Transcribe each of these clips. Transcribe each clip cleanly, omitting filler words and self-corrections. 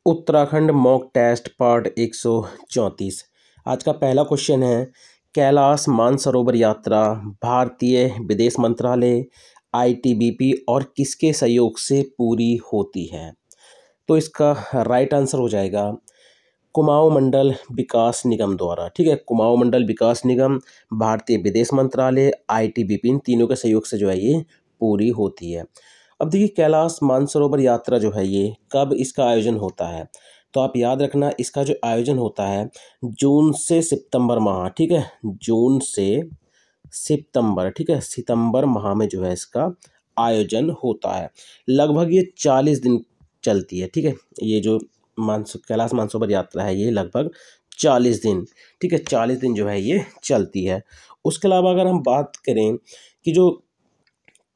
Uttarakhand mock test part 134। आज का पहला क्वेश्चन है, कैलाश मानसरोवर यात्रा भारतीय विदेश मंत्रालय, आईटीबीपी और किसके सहयोग से पूरी होती है? तो इसका राइट आंसर हो जाएगा कुमाऊं मंडल विकास निगम द्वारा। ठीक है, कुमाऊं मंडल विकास निगम, भारतीय विदेश मंत्रालय, आईटीबीपी, इन तीनों के सहयोग से जो है ये पूरी होती है। अब देखिए, कैलाश मानसरोवर यात्रा जो है ये कब इसका आयोजन होता है? तो आप याद रखना, इसका जो आयोजन होता है जून से सितंबर माह। ठीक है, जून से सितंबर, ठीक है, सितंबर माह में जो है इसका आयोजन होता है। लगभग ये 40 दिन चलती है। ठीक है, ये जो कैलाश मानसरोवर यात्रा है ये लगभग 40 दिन, ठीक है, 40 दिन जो है ये चलती है। उसके अलावा अगर हम बात करें कि जो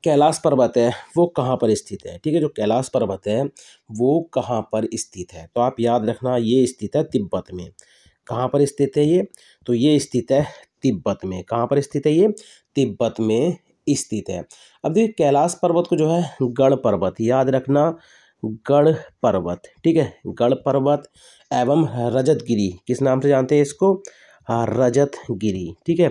कैलाश पर्वत है वो कहाँ पर स्थित है, ठीक है, जो कैलाश पर्वत है वो कहाँ पर स्थित है? तो आप याद रखना, ये स्थित है तिब्बत में। कहाँ पर स्थित है ये? तो ये स्थित है तिब्बत में। कहाँ पर स्थित है ये? तिब्बत में स्थित है। अब देखिए, कैलाश पर्वत को जो है गढ़ पर्वत, याद रखना, गढ़ पर्वत, ठीक है, गढ़ पर्वत एवं रजतगिरी, किस नाम से जानते हैं इसको? रजतगिरी, ठीक है,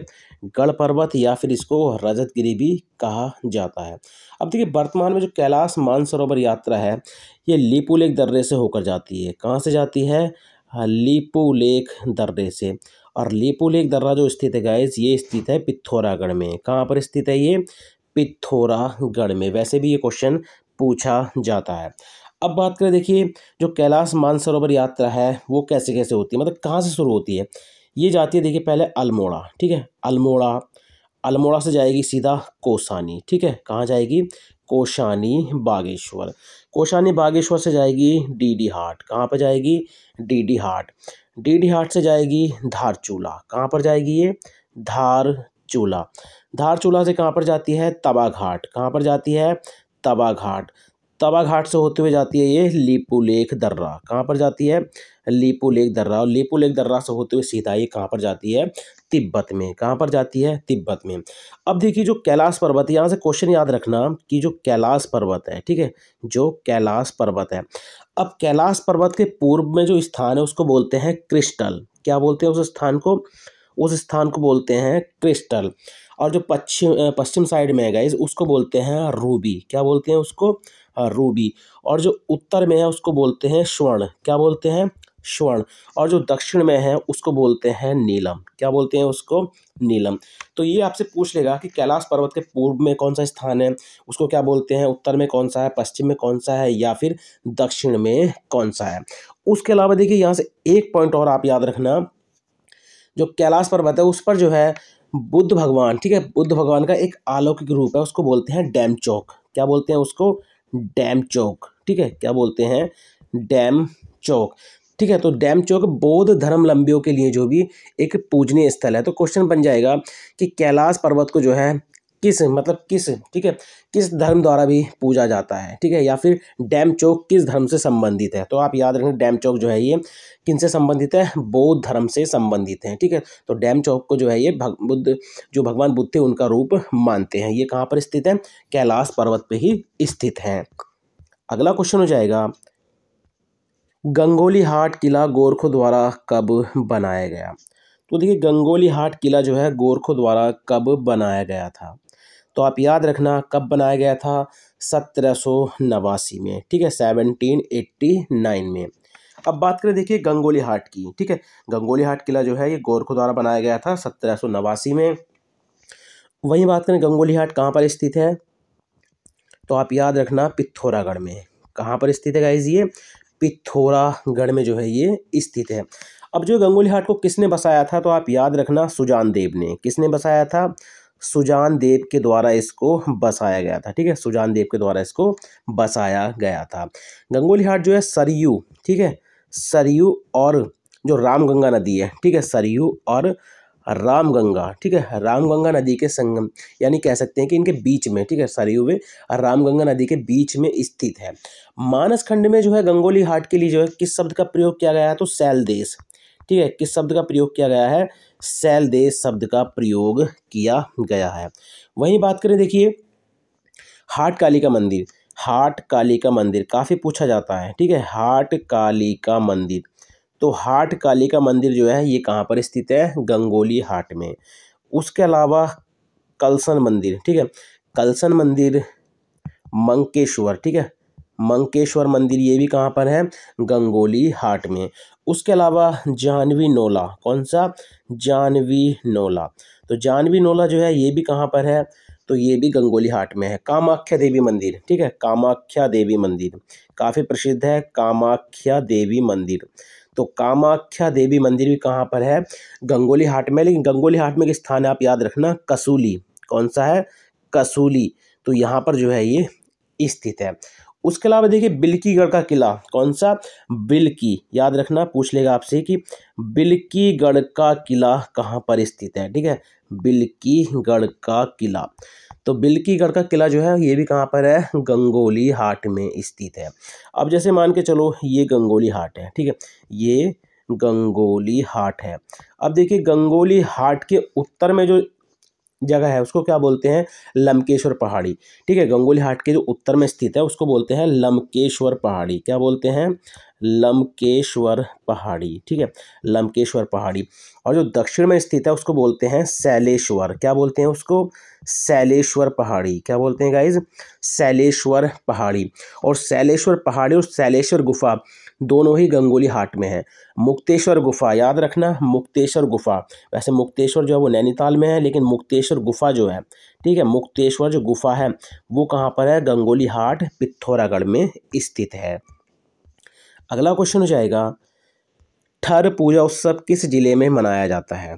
गढ़ पर्वत या फिर इसको रजतगिरी भी कहा जाता है। अब देखिए, वर्तमान में जो कैलाश मानसरोवर यात्रा है ये लिपुलेख दर्रे से होकर जाती है। कहाँ से जाती है? लिपुलेख दर्रे से। और लिपुलेख दर्रा जो स्थित है गाइस, ये स्थित है पिथौरागढ़ में। कहाँ पर स्थित है ये? पिथौरागढ़ में। वैसे भी ये क्वेश्चन पूछा जाता है। अब बात करें, देखिए, जो कैलाश मानसरोवर यात्रा है वो कैसे कैसे होती है, मतलब कहाँ से शुरू होती है? ये जाती है, देखिए, पहले अल्मोड़ा, ठीक है, अल्मोड़ा से जाएगी सीधा कौसानी। ठीक है, कहाँ जाएगी? कौसानी बागेश्वर। कौसानी बागेश्वर से जाएगी डीडी हाट। कहाँ पर जाएगी? डीडी हाट। डीडी हाट से जाएगी धारचूला। कहाँ पर जाएगी ये? धारचूला। धारचूला से कहाँ पर जाती है? तवाघाट। कहाँ पर जाती है? तवाघाट। तवाघाट से होते हुए जाती है ये लिपुलेख दर्रा। कहाँ पर जाती है? लिपुलेख दर्रा। और लिपुलेख दर्रा से होते हुए सीधा ये कहाँ पर जाती है? तिब्बत में। कहाँ पर जाती है? तिब्बत में। अब देखिए, जो कैलाश पर्वत, यहाँ से क्वेश्चन याद रखना कि जो कैलाश पर्वत है, ठीक है, जो कैलाश पर्वत है, अब कैलाश पर्वत के पूर्व में जो स्थान है उसको बोलते हैं क्रिस्टल। क्या बोलते हैं उस स्थान को? उस स्थान को बोलते हैं क्रिस्टल। और जो पश्चिम साइड में है गाइस उसको बोलते हैं रूबी। क्या बोलते हैं उसको? रूबी। और जो उत्तर में है उसको बोलते हैं स्वर्ण। क्या बोलते हैं? स्वर्ण। और जो दक्षिण में है उसको बोलते हैं नीलम। क्या बोलते हैं उसको? नीलम। तो ये आपसे पूछ लेगा कि कैलाश पर्वत के पूर्व में कौन सा स्थान है, उसको क्या बोलते हैं, उत्तर में कौन सा है, पश्चिम में कौन सा है, या फिर दक्षिण में कौन सा है। उसके अलावा देखिए, यहाँ से एक पॉइंट और आप याद रखना, जो कैलाश पर्वत है उस पर जो है बुद्ध भगवान, ठीक है, बुद्ध भगवान का एक अलौकिक रूप है, उसको बोलते हैं डैम चौक। क्या बोलते हैं उसको? डैम चौक। ठीक है, क्या बोलते हैं? डैम चौक। ठीक है, तो डैम चौक बौद्ध धर्मावलंबियों के लिए जो भी एक पूजनीय स्थल है। तो क्वेश्चन बन जाएगा कि कैलाश पर्वत को जो है किस, ठीक है, किस धर्म द्वारा भी पूजा जाता है, ठीक है, या फिर डैम चौक किस धर्म से संबंधित है? तो आप याद रखें, डैम चौक जो है ये किन से संबंधित है? बौद्ध धर्म से संबंधित है। ठीक है, तो डैम चौक को जो है ये जो भगवान बुद्ध थे उनका रूप मानते हैं। ये कहाँ पर स्थित है? कैलाश पर्वत पे ही स्थित है। अगला क्वेश्चन हो जाएगा, गंगोली हाट किला गोरखों द्वारा कब बनाया गया? तो देखिए, गंगोली हाट किला जो है गोरखों द्वारा कब बनाया गया था? तो आप याद रखना, कब बनाया गया था? 1789 में। ठीक है, 1789 में। अब बात करें, देखिए, गंगोली हाट की। ठीक है, गंगोली हाट किला जो है ये गोरखों द्वारा बनाया गया था 1789 में। वहीं बात करें, गंगोली हाट कहाँ पर स्थित है? तो आप याद रखना, पिथौरागढ़ में। कहाँ पर स्थित है गाइस ये? पिथौरागढ़ में जो है ये स्थित है। अब जो गंगोली हाट को किसने बसाया था? तो आप याद रखना, सुजान देव ने। किसने बसाया था? सुजान देव के द्वारा इसको बसाया गया था। ठीक है, सुजान देव के द्वारा इसको बसाया गया था। गंगोली हाट जो है सरयू, ठीक है, सरयू और जो रामगंगा नदी है, ठीक है, सरयू और रामगंगा, ठीक है, रामगंगा नदी के संगम, यानी कह सकते हैं कि इनके बीच में, ठीक है, सरयू में रामगंगा नदी के बीच में स्थित है। मानस खंड में जो है गंगोली हाट के लिए जो है किस शब्द का प्रयोग किया गया है? तो सैलदेश। ठीक है, किस शब्द का प्रयोग किया गया है? सैलदेश शब्द का प्रयोग किया गया है। वहीं बात करें, देखिए, हाट कालिका मंदिर। हाट कालिका मंदिर काफ़ी पूछा जाता है, ठीक है, हाट कालिका मंदिर। तो हाट कालिका मंदिर जो है ये कहाँ पर स्थित है? गंगोली हाट में। उसके अलावा कलसन मंदिर, ठीक है, कलसन मंदिर, मंकेश्वर, ठीक है, मंकेश्वर मंदिर ये भी कहाँ पर है? गंगोली हाट में। उसके अलावा जानवी नोला, कौन सा? जानवी नोला। तो जानवी नोला जो है ये भी कहाँ पर है? तो ये भी गंगोली हाट में है। कामाख्या देवी मंदिर, ठीक है, कामाख्या देवी मंदिर काफ़ी प्रसिद्ध है, कामाख्या देवी मंदिर। तो कामाख्या देवी मंदिर भी कहाँ पर है? गंगोली हाट में। लेकिन गंगोली हाट में एक स्थान है, आप याद रखना, कसूली। कौन सा है? कसूली। तो यहाँ पर जो है ये स्थित है। उसके अलावा देखिए बिल्कीगढ़ का किला, कौन सा? बिल्की, याद रखना, पूछ लेगा आपसे कि बिल्कीगढ़ का किला कहाँ पर स्थित है, ठीक है, बिल्कीगढ़ का किला। तो बिल्कीगढ़ का किला जो है ये भी कहाँ पर है? गंगोली हाट में स्थित है। अब जैसे मान के चलो ये गंगोली हाट है, ठीक है, ये गंगोली हाट है। अब देखिए गंगोली हाट के उत्तर में जो जगह है उसको क्या बोलते हैं? लमकेश्वर पहाड़ी, ठीक है, गंगोली हाट के जो उत्तर में स्थित है उसको बोलते हैं लमकेश्वर पहाड़ी। क्या बोलते हैं? लमकेश्वर पहाड़ी, ठीक है, लमकेश्वर पहाड़ी। और जो दक्षिण में स्थित है उसको बोलते हैं शैलेश्वर। क्या बोलते हैं उसको? शैलेश्वर पहाड़ी। क्या बोलते हैं गाइज? शैलेश्वर पहाड़ी। और शैलेश्वर पहाड़ी और शैलेश्वर गुफा दोनों ही गंगोली हाट में है। मुक्तेश्वर गुफा, याद रखना, मुक्तेश्वर गुफा। वैसे मुक्तेश्वर जो है वो नैनीताल में है, लेकिन मुक्तेश्वर गुफा जो है, ठीक है, मुक्तेश्वर जो गुफा है वो कहाँ पर है? गंगोली हाट पिथौरागढ़ में स्थित है। अगला क्वेश्चन हो जाएगा, ठर पूजा उत्सव किस जिले में मनाया जाता है?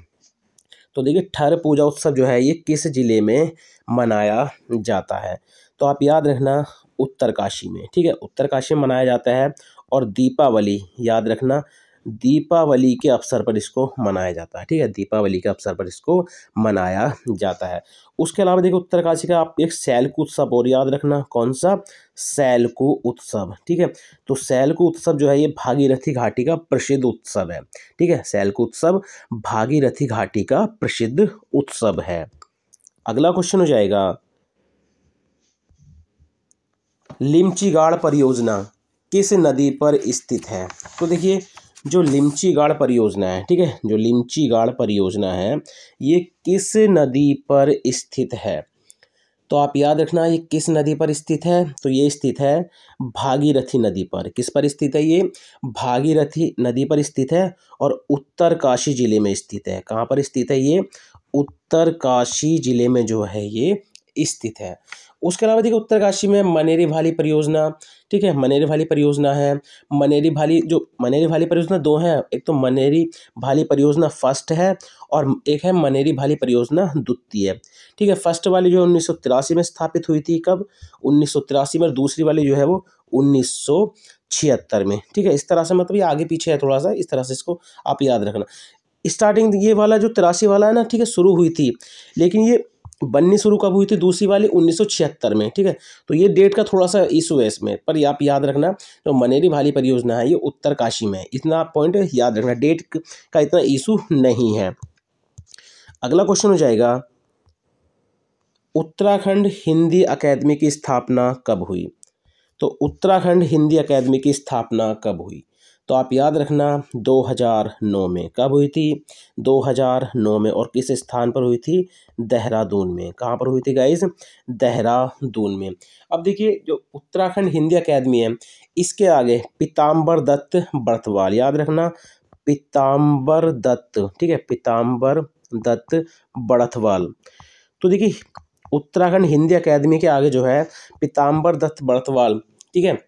तो देखिए ठर पूजा उत्सव जो है ये किस जिले में मनाया जाता है? तो आप याद रखना, उत्तरकाशी में, ठीक है, उत्तरकाशी में मनाया जाता है। और दीपावली, याद रखना, दीपावली के अवसर पर इसको मनाया जाता है, ठीक है, दीपावली के अवसर पर इसको मनाया जाता है। उसके अलावा देखो उत्तरकाशी का आप एक सैलकू उत्सव और याद रखना, कौन सा? सैलकू उत्सव, ठीक है। तो सैलकू उत्सव जो है ये भागीरथी घाटी का प्रसिद्ध उत्सव है, ठीक है, सैलकू उत्सव भागीरथी घाटी का प्रसिद्ध उत्सव है। अगला क्वेश्चन हो जाएगा, लिमचीगाड़ परियोजना किस नदी पर स्थित है? तो देखिए जो लिमचीगाड़ परियोजना है, ठीक है, जो लिमचीगाड़ परियोजना है ये किस नदी पर स्थित है? तो आप याद रखना ये किस नदी पर स्थित है? तो ये स्थित है भागीरथी नदी पर। किस पर स्थित है ये? भागीरथी नदी पर स्थित है और उत्तरकाशी जिले में स्थित है। कहाँ पर स्थित है ये? उत्तरकाशी जिले में जो है ये स्थित है। उसके अलावा देखिए उत्तरकाशी में मनेरी भाली परियोजना, ठीक है, मनेरी भाली परियोजना है। मनेरी भाली परियोजना दो हैं, एक तो मनेरी भाली परियोजना फर्स्ट है और एक है मनेरी भाली परियोजना द्वितीय, ठीक है। फर्स्ट वाली जो 1983 में स्थापित हुई थी, कब? 1983 में। दूसरी वाली जो है वो 1976 में, ठीक है। इस तरह से मतलब ये आगे पीछे है थोड़ा सा, इस तरह से इसको आप याद रखना। स्टार्टिंग ये वाला जो 83 वाला है ना, ठीक है, शुरू हुई थी, लेकिन ये बननी शुरू कब हुई थी? दूसरी वाली 1976 में, ठीक है। तो ये डेट का थोड़ा सा इशू है इसमें, पर आप याद रखना जो मनेरी भाली परियोजना है ये उत्तरकाशी में है, इतना पॉइंट याद रखना, डेट का इतना इशू नहीं है। अगला क्वेश्चन हो जाएगा, उत्तराखंड हिंदी अकेदमी की स्थापना कब हुई? तो उत्तराखंड हिंदी अकेदमी की स्थापना कब हुई? तो आप याद रखना 2009 में। कब हुई थी? 2009 में। और किस स्थान पर हुई थी? देहरादून में। कहाँ पर हुई थी गाइस? देहरादून में। अब देखिए जो उत्तराखंड हिंदी अकेदमी है इसके आगे पीताम्बर दत्त बर्थवाल, याद रखना, पीताम्बर दत्त, ठीक है, पीताम्बर दत्त बर्थवाल। तो देखिए उत्तराखंड हिंदी अकेदमी के आगे जो है पीताम्बर दत्त बर्थवाल, ठीक है,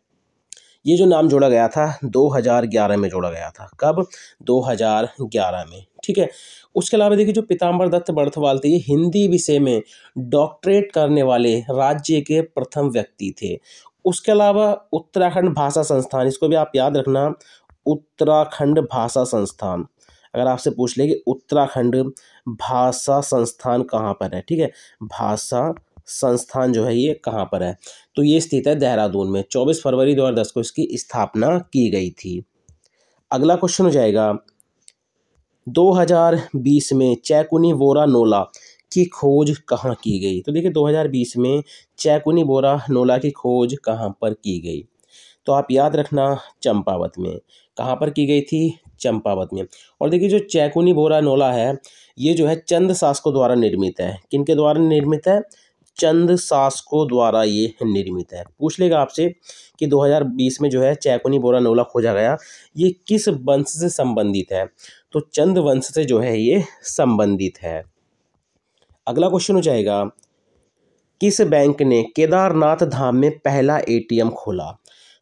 ये जो नाम जोड़ा गया था 2011 में जोड़ा गया था। कब? 2011 में, ठीक है। उसके अलावा देखिए जो पीताम्बर दत्त बर्थवाल थे ये हिंदी विषय में डॉक्टरेट करने वाले राज्य के प्रथम व्यक्ति थे। उसके अलावा उत्तराखंड भाषा संस्थान, इसको भी आप याद रखना, उत्तराखंड भाषा संस्थान। अगर आपसे पूछ ले कि उत्तराखंड भाषा संस्थान कहाँ पर है, ठीक है, भाषा संस्थान जो है ये कहाँ पर है? तो ये स्थित है देहरादून में। 24 फरवरी 2010 को इसकी स्थापना की गई थी। अगला क्वेश्चन हो जाएगा, 2020 में चैकुनी वोरा नोला की खोज कहाँ की गई? तो देखिए 2020 में चैकुनी बोरा नोला की खोज कहाँ पर की गई? तो आप याद रखना चंपावत में। कहाँ पर की गई थी? चंपावत में। और देखिए जो चैकुनी बोरा नोला है, ये जो है चंद शासकों द्वारा निर्मित है। किनके द्वारा निर्मित है? चंद शासकों द्वारा ये निर्मित है। पूछ लेगा आपसे कि 2020 में जो है चैकुनी बोरा नोला खोजा गया, ये किस वंश से संबंधित है? तो चंद वंश से जो है ये संबंधित है। अगला क्वेश्चन हो जाएगा, किस बैंक ने केदारनाथ धाम में पहला एटीएम खोला?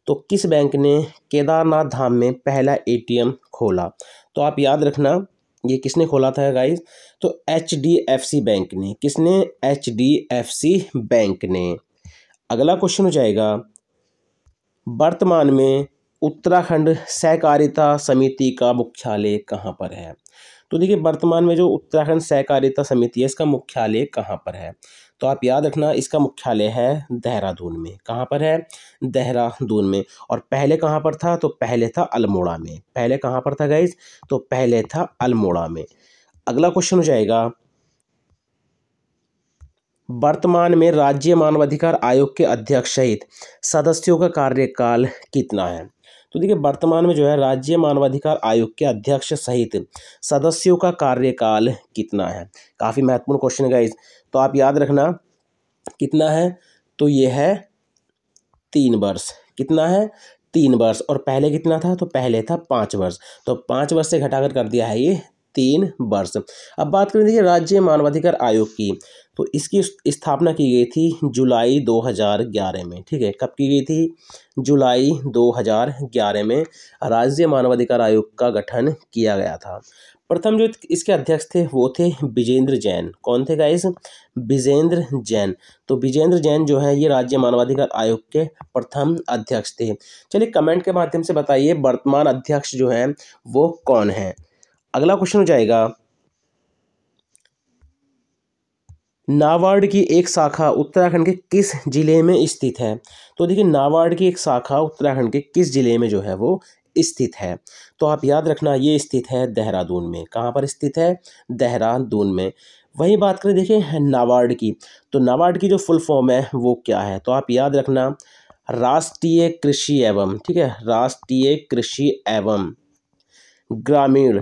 तो किस बैंक ने केदारनाथ धाम में पहला एटीएम खोला? तो आप याद रखना ये किसने खोला था गाइस? तो HDFC बैंक ने। किसने? HDFC बैंक ने। अगला क्वेश्चन हो जाएगा, वर्तमान में उत्तराखंड सहकारिता समिति का मुख्यालय कहाँ पर है? तो देखिए वर्तमान में जो उत्तराखंड सहकारिता समिति है, इसका मुख्यालय कहाँ पर है? तो आप याद रखना इसका मुख्यालय है देहरादून में। कहाँ पर है? देहरादून में। और पहले कहाँ पर था? तो पहले था अल्मोड़ा में। पहले कहाँ पर था गाइस? तो पहले था अल्मोड़ा में। अगला क्वेश्चन हो जाएगा, वर्तमान में राज्य मानवाधिकार आयोग के अध्यक्ष सहित सदस्यों का कार्यकाल कितना है? तो देखिए वर्तमान में जो है राज्य मानवाधिकार आयोग के अध्यक्ष सहित सदस्यों का कार्यकाल कितना है? काफ़ी महत्वपूर्ण क्वेश्चन है गाइस। तो आप याद रखना कितना है? तो ये है 3 वर्ष। कितना है? 3 वर्ष। और पहले कितना था? तो पहले था 5 वर्ष। तो 5 वर्ष से घटाकर कर दिया है ये 3 वर्ष। अब बात करें देखिए राज्य मानवाधिकार आयोग की, तो इसकी स्थापना की गई थी जुलाई 2011 में। ठीक है, कब की गई थी? जुलाई 2011 में राज्य मानवाधिकार आयोग का गठन किया गया था। प्रथम जो इसके अध्यक्ष थे वो थे विजेंद्र जैन। कौन थे गाइस? विजेंद्र जैन। तो विजेंद्र जैन जो है ये राज्य मानवाधिकार आयोग के प्रथम अध्यक्ष थे। चलिए कमेंट के माध्यम से बताइए वर्तमान अध्यक्ष जो है वो कौन है? अगला क्वेश्चन हो जाएगा, नाबार्ड की एक शाखा उत्तराखंड के किस जिले में स्थित है? तो देखिए नाबार्ड की एक शाखा उत्तराखंड के किस जिले में जो है वो स्थित है? तो आप याद रखना ये स्थित है देहरादून में। कहाँ पर स्थित है? देहरादून में। वही बात करें देखिए नाबार्ड की, तो नाबार्ड की जो फुल फॉर्म है वो क्या है? तो आप याद रखना राष्ट्रीय कृषि एवं, ठीक है, राष्ट्रीय कृषि एवं ग्रामीण,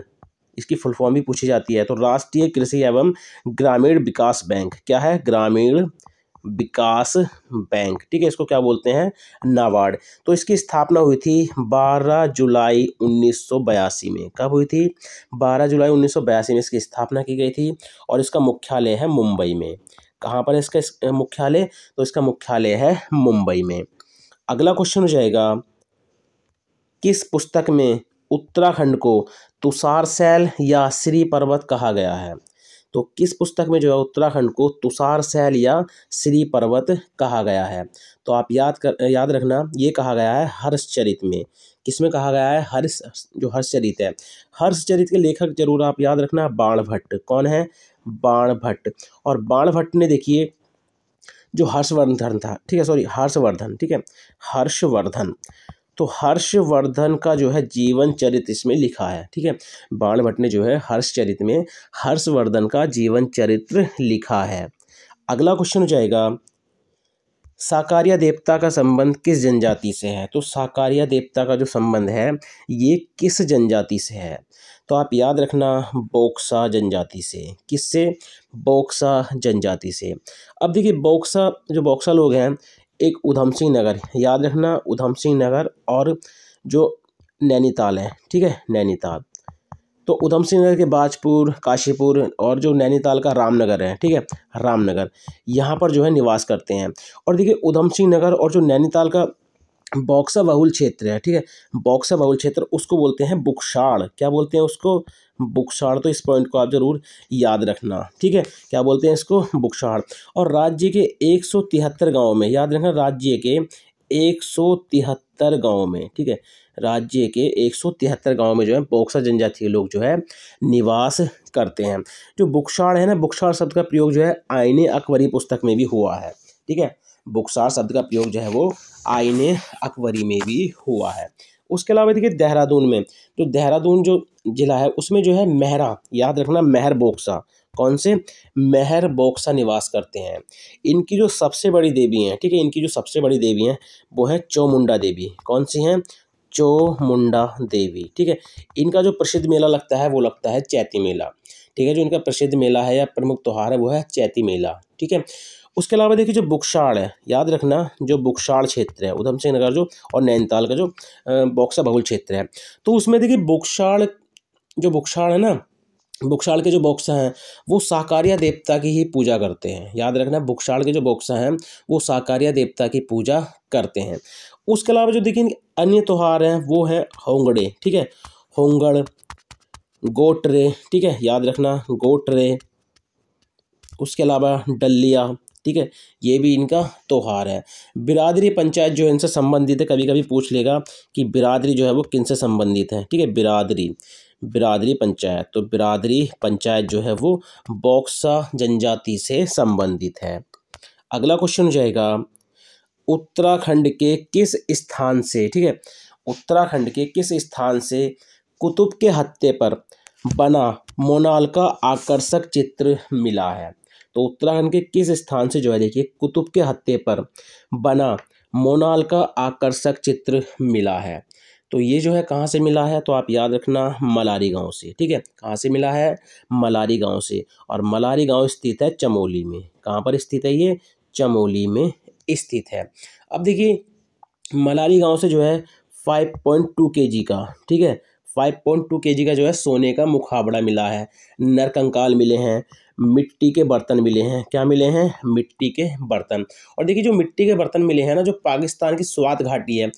इसकी फुल फॉर्म भी पूछी जाती है। तो राष्ट्रीय कृषि एवं ग्रामीण विकास बैंक। क्या है? ग्रामीण विकास बैंक। ठीक है, इसको क्या बोलते हैं? नाबार्ड। तो इसकी स्थापना हुई थी 12 जुलाई 1982 में। कब हुई थी? 12 जुलाई 1982 में इसकी स्थापना की गई थी। और इसका मुख्यालय है मुंबई में। कहाँ पर है इसका मुख्यालय? तो इसका मुख्यालय है मुंबई में। अगला क्वेश्चन हो जाएगा, किस पुस्तक में उत्तराखंड को तुषारशैल या श्री पर्वत कहा गया है? तो किस पुस्तक में जो है उत्तराखंड को तुषारशैल या श्री पर्वत कहा गया है? तो आप याद रखना ये कहा गया है हर्षचरित में। किसमें कहा गया है? हर्षचरित है। हर्षचरित के लेखक जरूर आप याद रखना बाणभट्ट। कौन है? बाणभट्ट। और बाणभट्ट ने देखिए जो हर्षवर्धन था, ठीक है, सॉरी हर्षवर्धन, ठीक है, हर्षवर्धन, तो हर्षवर्धन का जो है जीवन चरित्र इसमें लिखा है। ठीक है, बाणभट्ट ने जो है हर्षचरित में हर्षवर्धन का जीवन चरित्र लिखा है। अगला क्वेश्चन हो जाएगा, साकारिया देवता का संबंध किस जनजाति से है? तो साकारिया देवता का जो संबंध है ये किस जनजाति से है? तो आप याद रखना बोक्सा जनजाति से। किससे? बोक्सा जनजाति से। अब देखिए जो बोक्सा लोग हैं, एक उधम सिंह नगर, याद रखना उधम सिंह नगर, और जो नैनीताल है, ठीक है, नैनीताल, तो उधम सिंह नगर के बाजपुर, काशीपुर, और जो नैनीताल का रामनगर है, ठीक है, रामनगर, यहाँ पर जो है निवास करते हैं। और देखिए उधम सिंह नगर और जो नैनीताल का बॉक्सा बहुल क्षेत्र है, ठीक है, बॉक्सा बहुल क्षेत्र, उसको बोलते हैं बुकसाड़। क्या बोलते हैं उसको? बुकसाड़। तो इस पॉइंट को आप जरूर याद रखना। ठीक है, क्या बोलते हैं इसको? बुकसाड़। और राज्य के 173 गाँव में, याद रखना राज्य के 173 गाँव में, ठीक है, राज्य के 173 गाँव में जो है बोक्सा जनजाति के लोग जो है निवास करते हैं। जो बुकसाड़ है ना, बुकसाड़ शब्द का प्रयोग जो है आईने अकबरी पुस्तक में भी हुआ है। ठीक है, बुक्सार शब्द का प्रयोग जो है वो आईने अकबरी में भी हुआ है। उसके अलावा देखिए देहरादून में, जो देहरादून जो जिला है उसमें जो है मेहरा, याद रखना मेहर बोक्सा, कौन से, मेहर बोक्सा निवास करते हैं। इनकी जो सबसे बड़ी देवी हैं, ठीक है, इनकी जो सबसे बड़ी देवी हैं वो है चौमुंडा देवी। कौन सी हैं, चौमुंडा देवी, ठीक है। इनका जो प्रसिद्ध मेला लगता है वो लगता है चैती मेला, ठीक है। जो इनका प्रसिद्ध मेला है या प्रमुख त्योहार है वो है चैती मेला, ठीक है। उसके अलावा देखिए जो बुक्साड़ है, याद रखना जो बुक्साड़ क्षेत्र है उधम सिंह नगर जो और नैनीताल का जो बॉक्सा बहुल क्षेत्र है, तो उसमें देखिए बुक्साड़ है ना, बुक्साड़ के जो बॉक्सा हैं वो साकारिया देवता की ही पूजा करते हैं। याद रखना बुक्साड़ के जो बॉक्सा हैं वो साकारिया देवता की पूजा करते हैं। उसके अलावा जो देखिए अन्य त्योहार हैं वो हैं होंगड़े, ठीक है, होंगड़, गोटरे, ठीक है, याद रखना गोटरे। उसके अलावा डल्लिया, ठीक है, ये भी इनका त्योहार है। बिरादरी पंचायत जो है इनसे संबंधित है, कभी कभी पूछ लेगा कि बिरादरी जो है वो किन से संबंधित है, ठीक है, बिरादरी पंचायत, तो बिरादरी पंचायत जो है वो बॉक्सा जनजाति से संबंधित है। अगला क्वेश्चन हो जाएगा उत्तराखंड के किस स्थान से, ठीक है, उत्तराखंड के किस स्थान से कुतुब के हत्थे पर बना मोनाल का आकर्षक चित्र मिला है। तो उत्तराखंड के किस स्थान से जो है देखिए कुतुब के हत्थे पर बना मोनाल का आकर्षक चित्र मिला है। तो ये जो है कहाँ से मिला है, तो आप याद रखना मलारी गांव से, ठीक है। कहाँ से मिला है, मलारी गांव से, और मलारी गांव स्थित है चमोली में। कहाँ पर स्थित है ये, चमोली में स्थित है। अब देखिए मलारी गांव से जो है 5.2 kg का, ठीक है, 5.2 kg का जो है सोने का मुखाबड़ा मिला है, नरकंकाल मिले हैं, मिट्टी के बर्तन मिले हैं। क्या मिले हैं, मिट्टी के बर्तन। और देखिए जो मिट्टी के बर्तन मिले हैं ना, जो पाकिस्तान की स्वात घाटी है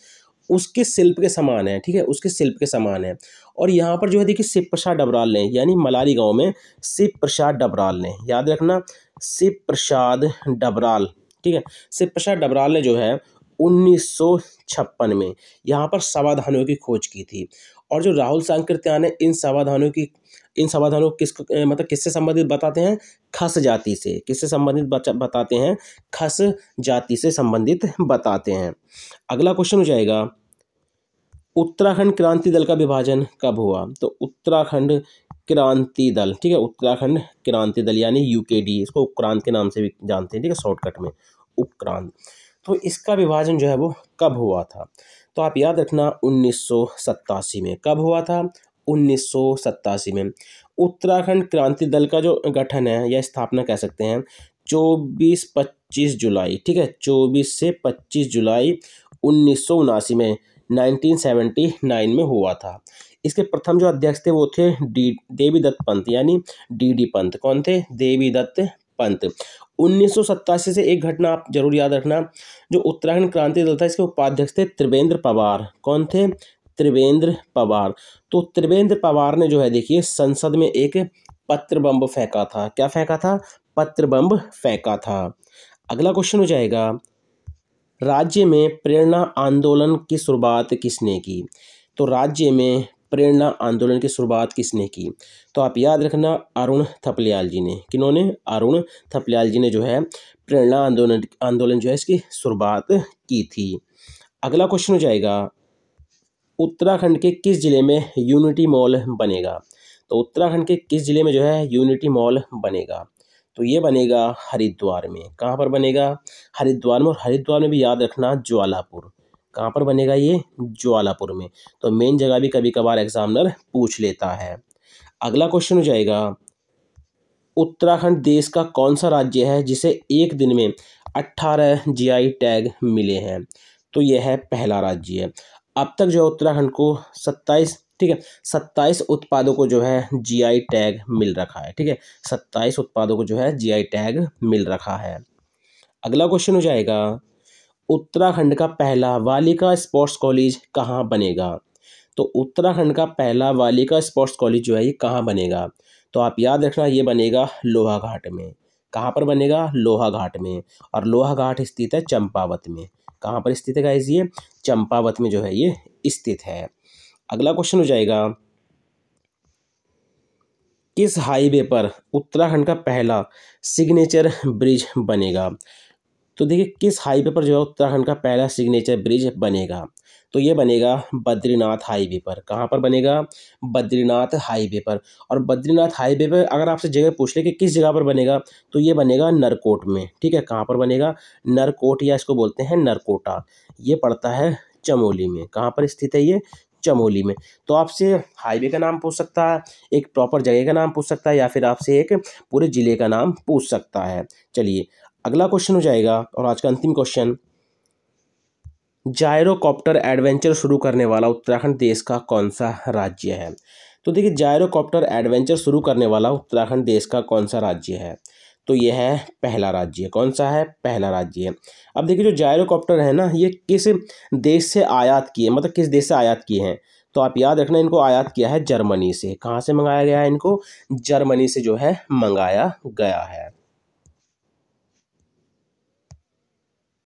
उसके शिल्प के समान है, ठीक है, उसके शिल्प के समान है। और यहाँ पर जो है देखिए शिव प्रसाद डबराल ने, यानी मलारी गांव में शिव प्रसाद डबराल ने, याद रखना शिव प्रसाद डबराल, ठीक है, शिव प्रसाद डबराल ने जो है 1956 में यहाँ पर समाधानों की खोज की थी। और जो राहुल सांकृत्यायन ने इन समाधानों मतलब किससे संबंधित बताते हैं, खस जाति से। किससे संबंधित बताते हैं, खस जाति से संबंधित बताते हैं। अगला क्वेश्चन हो जाएगा उत्तराखंड क्रांति दल का विभाजन कब हुआ। तो उत्तराखंड क्रांति दल, ठीक है, उत्तराखंड क्रांति दल यानी यूकेडी, इसको उपक्रांत के नाम से भी जानते हैं, ठीक है, शॉर्टकट में उपक्रांत। तो इसका विभाजन जो है वो कब हुआ था, तो आप याद रखना 1987 में। कब हुआ था, 1987 में। उत्तराखंड क्रांति दल का जो गठन है या स्थापना कह सकते हैं 24-25 जुलाई, ठीक है, 24 से 25 जुलाई 1979 में, 1979 में हुआ था। इसके प्रथम जो अध्यक्ष थे वो थे देवीदत्त पंत, यानी डी पंत। कौन थे, देवीदत्त पंत। 1987 से एक घटना आप जरूर याद रखना, जो उत्तराखंड क्रांति दल था इसके उपाध्यक्ष थे त्रिवेंद्र पवार। कौन थे, त्रिवेंद्र पवार। तो त्रिवेंद्र पवार ने जो है देखिए संसद में एक पत्र बम फेंका था। क्या फेंका था, पत्र बम फेंका था। अगला क्वेश्चन हो जाएगा राज्य में प्रेरणा आंदोलन की शुरुआत किसने की। तो राज्य में प्रेरणा आंदोलन की शुरुआत किसने की, तो आप याद रखना अरुण थपलियाल जी ने। किन्होंने, अरुण थपलियाल जी ने जो है प्रेरणा आंदोलन जो है इसकी शुरुआत की थी। अगला क्वेश्चन हो जाएगा उत्तराखंड के किस जिले में यूनिटी मॉल बनेगा। तो उत्तराखंड के किस जिले में जो है यूनिटी मॉल बनेगा, तो ये बनेगा हरिद्वार में। कहाँ पर बनेगा, हरिद्वार में। और हरिद्वार में भी याद रखना ज्वालापुर। कहाँ पर बनेगा ये, ज्वालापुर में। तो मेन जगह भी कभी कभार एग्जामिनर पूछ लेता है। अगला क्वेश्चन हो जाएगा उत्तराखंड देश का कौन सा राज्य है जिसे एक दिन में 18 GI टैग मिले हैं। तो यह है पहला राज्य है। अब तक जो है उत्तराखंड को 27, ठीक है, 27 उत्पादों को जो है GI टैग मिल रखा है, ठीक है, 27 उत्पादों को जो है GI टैग मिल रखा है। अगला क्वेश्चन हो जाएगा उत्तराखंड का पहला बालिका स्पोर्ट्स कॉलेज कहाँ बनेगा। तो उत्तराखंड का पहला बालिका स्पोर्ट्स कॉलेज जो है ये कहाँ बनेगा, तो आप याद रखना ये बनेगा लोहाघाट में। कहाँ पर बनेगा, लोहाघाट में। और लोहाघाट स्थित है चंपावत में। कहाँ पर स्थित है गाइस, ये चंपावत में जो है ये स्थित है। अगला क्वेश्चन हो जाएगा किस हाईवे पर उत्तराखंड का पहला सिग्नेचर ब्रिज बनेगा। तो देखिए किस हाईवे पर जो है उत्तराखंड का पहला सिग्नेचर ब्रिज बनेगा, तो ये बनेगा बद्रीनाथ हाईवे पर। कहाँ पर बनेगा? बद्रीनाथ हाईवे पर। और बद्रीनाथ हाईवे पर अगर आपसे जगह पूछ ले कि किस जगह पर बनेगा, तो ये बनेगा नरकोट में। ठीक है, कहाँ पर बनेगा? नरकोट, या इसको बोलते हैं नरकोटा। ये पड़ता है चमोली में। कहाँ पर स्थित है ये? चमोली में। तो आपसे हाईवे का नाम पूछ सकता है, एक प्रॉपर जगह का नाम पूछ सकता है, या फिर आपसे एक पूरे ज़िले का नाम पूछ सकता है। चलिए अगला क्वेश्चन हो जाएगा, और आज का अंतिम क्वेश्चन, जायरोकॉप्टर एडवेंचर शुरू करने वाला उत्तराखंड देश का कौन सा राज्य है? तो देखिए जायरोकॉप्टर एडवेंचर शुरू करने वाला उत्तराखंड देश का कौन सा राज्य है? तो ये है पहला राज्य। कौन सा है? पहला राज्य है। अब देखिए जो जायरोकॉप्टर है ना, ये किस देश से आयात किए, मतलब किस देश से आयात किए हैं? तो आप याद रखना, इनको आयात किया है जर्मनी से। कहाँ से मंगाया गया है इनको? जर्मनी से जो है मंगाया गया है।